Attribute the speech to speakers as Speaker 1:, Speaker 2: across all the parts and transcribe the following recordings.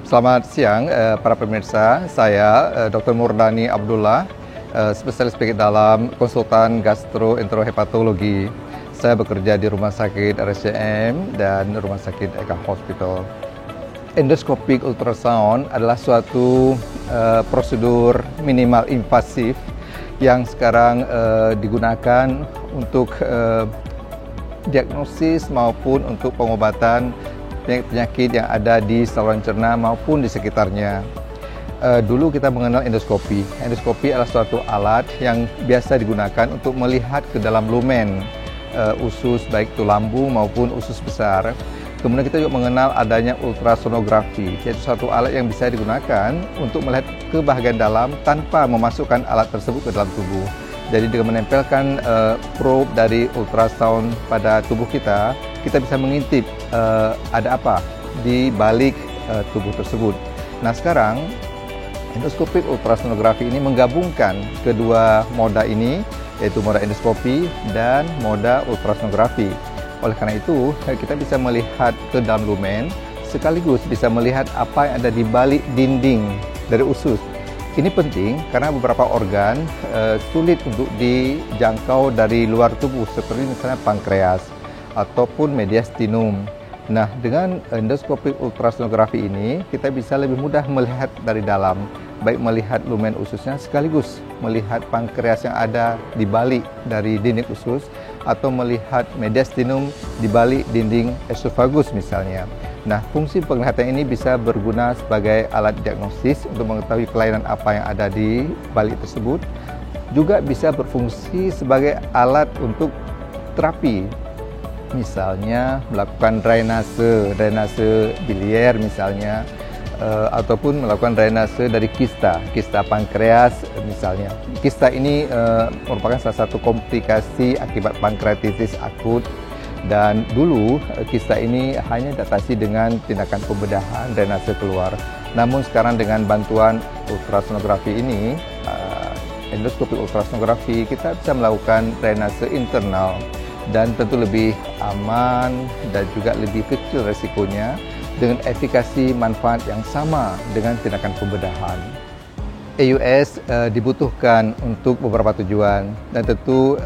Speaker 1: Selamat siang para pemirsa, saya Dr. Murdani Abdullah, spesialis penyakit dalam, konsultan gastroenterohepatologi. Saya bekerja di Rumah Sakit RSCM dan Rumah Sakit Eka Hospital. Endoscopic ultrasound adalah suatu prosedur minimal invasif yang sekarang digunakan untuk diagnosis maupun untuk pengobatan penyakit yang ada di saluran cerna maupun di sekitarnya. Dulu kita mengenal endoskopi. Endoskopi adalah suatu alat yang biasa digunakan untuk melihat ke dalam lumen usus, baik itu lambung maupun usus besar. Kemudian kita juga mengenal adanya ultrasonografi, yaitu suatu alat yang bisa digunakan untuk melihat ke bagian dalam tanpa memasukkan alat tersebut ke dalam tubuh. Jadi dengan menempelkan probe dari ultrasound pada tubuh kita bisa mengintip ada apa di balik tubuh tersebut. Nah sekarang endoscopic ultrasonografi ini menggabungkan kedua moda ini, yaitu moda endoskopi dan moda ultrasonografi. Oleh karena itu kita bisa melihat ke dalam lumen sekaligus bisa melihat apa yang ada di balik dinding dari usus. Ini penting karena beberapa organ sulit untuk dijangkau dari luar tubuh seperti misalnya pankreas ataupun mediastinum. Nah, dengan endoscopic ultrasonografi ini kita bisa lebih mudah melihat dari dalam, baik melihat lumen ususnya sekaligus melihat pankreas yang ada di balik dari dinding usus atau melihat mediastinum di balik dinding esofagus misalnya. Nah, fungsi penglihatan ini bisa berguna sebagai alat diagnosis untuk mengetahui kelainan apa yang ada di balik tersebut. Juga bisa berfungsi sebagai alat untuk terapi. Misalnya melakukan drainase biliar misalnya, ataupun melakukan drainase dari kista pankreas misalnya. Kista ini merupakan salah satu komplikasi akibat pankreatitis akut, dan dulu kista ini hanya diatasi dengan tindakan pembedahan drainase keluar. Namun sekarang dengan bantuan ultrasonografi ini, endoskopi ultrasonografi, kita bisa melakukan drainase internal dan tentu lebih aman dan juga lebih kecil resikonya dengan efikasi manfaat yang sama dengan tindakan pembedahan. EUS dibutuhkan untuk beberapa tujuan, dan tentu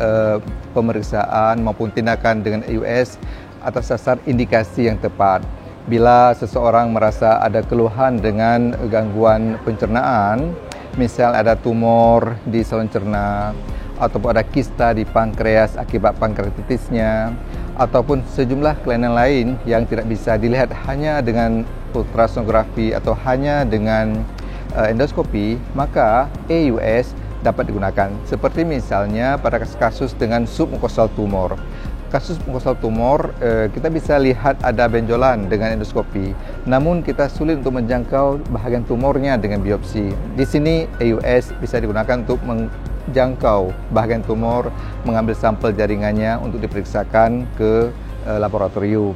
Speaker 1: pemeriksaan maupun tindakan dengan EUS atas dasar indikasi yang tepat. Bila seseorang merasa ada keluhan dengan gangguan pencernaan, misal ada tumor di saluran cerna, ataupun ada kista di pankreas akibat pankreatitisnya, ataupun sejumlah kelainan lain yang tidak bisa dilihat hanya dengan ultrasonografi atau hanya dengan endoskopi, maka EUS dapat digunakan. Seperti misalnya pada kasus dengan submukosal tumor. Kasus submukosal tumor kita bisa lihat ada benjolan dengan endoskopi, namun kita sulit untuk menjangkau bahagian tumornya dengan biopsi. Di sini EUS bisa digunakan untuk menjangkau bahagian tumor, mengambil sampel jaringannya untuk diperiksakan ke laboratorium.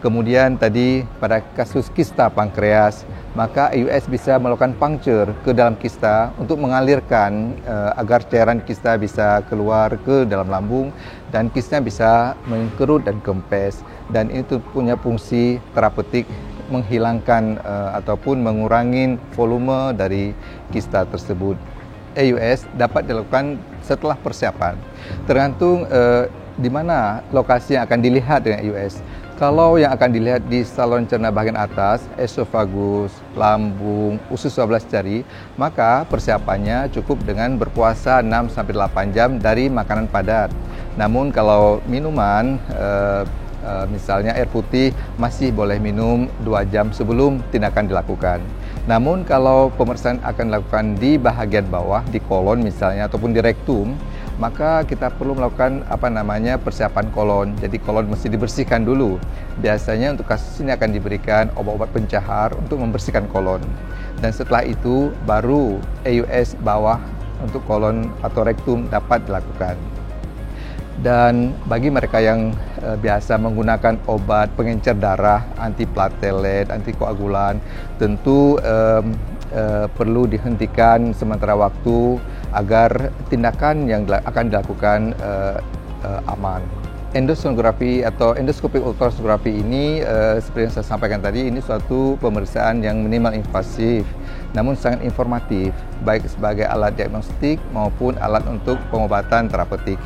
Speaker 1: Kemudian tadi pada kasus kista pankreas, maka EUS bisa melakukan puncture ke dalam kista untuk mengalirkan agar cairan kista bisa keluar ke dalam lambung dan kista bisa mengkerut dan kempes, dan itu punya fungsi terapeutik menghilangkan ataupun mengurangi volume dari kista tersebut. EUS dapat dilakukan setelah persiapan, tergantung di mana lokasi yang akan dilihat dengan EUS. Kalau yang akan dilihat di saluran cerna bagian atas, esofagus, lambung, usus 12 jari, maka persiapannya cukup dengan berpuasa 6-8 jam dari makanan padat. Namun kalau minuman, misalnya air putih, masih boleh minum 2 jam sebelum tindakan dilakukan. Namun kalau pemeriksaan akan dilakukan di bahagian bawah, di kolon misalnya, ataupun di rektum, maka kita perlu melakukan persiapan kolon. Jadi kolon mesti dibersihkan dulu. Biasanya untuk kasus ini akan diberikan obat-obat pencahar untuk membersihkan kolon. Dan setelah itu baru EUS bawah untuk kolon atau rektum dapat dilakukan. Dan bagi mereka yang biasa menggunakan obat pengencer darah, antiplatelet, antikoagulan, tentu perlu dihentikan sementara waktu agar tindakan yang akan dilakukan aman. Endosonografi atau endoskopik ultrasonografi ini seperti yang saya sampaikan tadi, ini suatu pemeriksaan yang minimal invasif namun sangat informatif, baik sebagai alat diagnostik maupun alat untuk pengobatan terapeutik.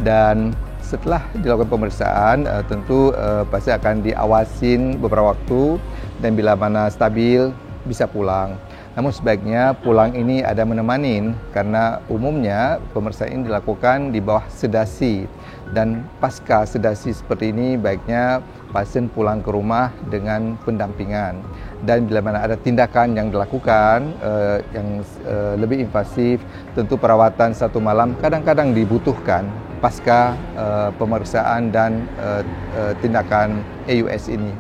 Speaker 1: Dan setelah dilakukan pemeriksaan, tentu pasti akan diawasin beberapa waktu, dan bila mana stabil bisa pulang. Namun sebaiknya pulang ini ada menemanin, karena umumnya pemeriksaan ini dilakukan di bawah sedasi, dan pasca sedasi seperti ini baiknya pasien pulang ke rumah dengan pendampingan. Dan bila mana ada tindakan yang dilakukan yang lebih invasif, tentu perawatan 1 malam kadang-kadang dibutuhkan pasca pemeriksaan dan tindakan EUS ini.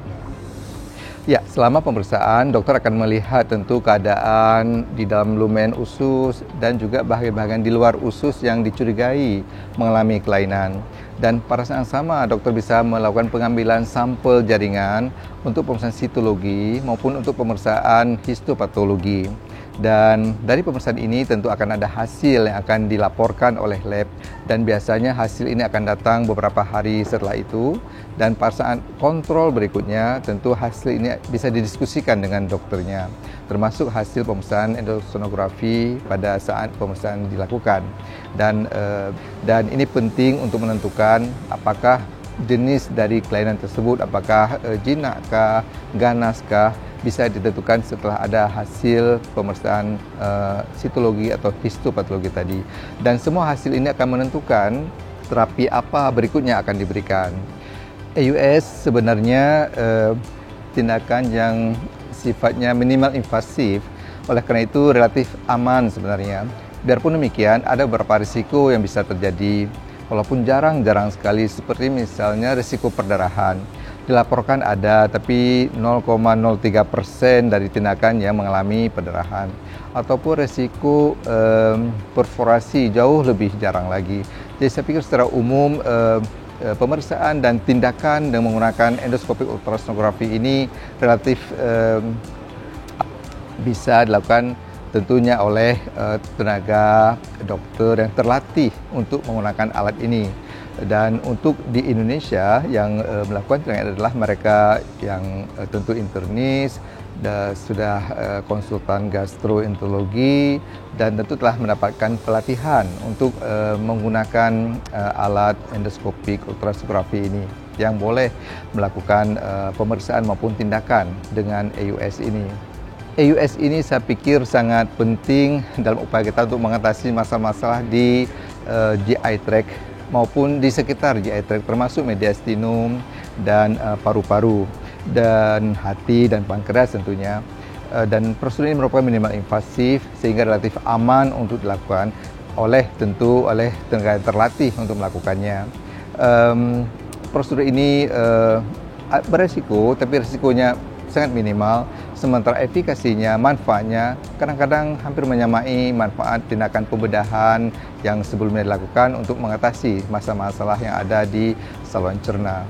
Speaker 1: Ya, selama pemeriksaan, dokter akan melihat tentu keadaan di dalam lumen usus dan juga bagian-bagian di luar usus yang dicurigai mengalami kelainan. Dan pada saat yang sama, dokter bisa melakukan pengambilan sampel jaringan untuk pemeriksaan sitologi maupun untuk pemeriksaan histopatologi. Dan dari pemeriksaan ini tentu akan ada hasil yang akan dilaporkan oleh lab, dan biasanya hasil ini akan datang beberapa hari setelah itu. Dan pada saat kontrol berikutnya tentu hasil ini bisa didiskusikan dengan dokternya, termasuk hasil pemeriksaan endosonografi pada saat pemeriksaan dilakukan. Dan ini penting untuk menentukan apakah jenis dari kelainan tersebut, apakah jinakkah, ganaskah, bisa ditentukan setelah ada hasil pemeriksaan sitologi atau histopatologi tadi. Dan semua hasil ini akan menentukan terapi apa berikutnya akan diberikan. EUS sebenarnya tindakan yang sifatnya minimal invasif, oleh karena itu relatif aman sebenarnya. Biarpun demikian, ada beberapa risiko yang bisa terjadi, walaupun jarang-jarang sekali, seperti misalnya risiko perdarahan. Dilaporkan ada, tapi 0,03% dari tindakan yang mengalami perdarahan. Ataupun risiko perforasi jauh lebih jarang lagi. Jadi saya pikir secara umum pemeriksaan dan tindakan dengan menggunakan endoskopik ultrasonografi ini relatif bisa dilakukan tentunya oleh tenaga dokter yang terlatih untuk menggunakan alat ini. Dan untuk di Indonesia yang melakukan tindakan adalah mereka yang tentu internis, sudah konsultan gastroenterologi, dan tentu telah mendapatkan pelatihan untuk menggunakan alat endoskopik ultrasonografi ini, yang boleh melakukan pemeriksaan maupun tindakan dengan EUS ini. EUS ini saya pikir sangat penting dalam upaya kita untuk mengatasi masalah-masalah di GI tract maupun di sekitar GI tract, termasuk mediastinum dan paru-paru dan hati dan pankreas tentunya. Dan prosedur ini merupakan minimal invasif sehingga relatif aman untuk dilakukan oleh tenaga yang terlatih untuk melakukannya. Prosedur ini beresiko, tapi risikonya sangat minimal, sementara efikasinya, manfaatnya kadang-kadang hampir menyamai manfaat tindakan pembedahan yang sebelumnya dilakukan untuk mengatasi masalah-masalah yang ada di saluran cerna.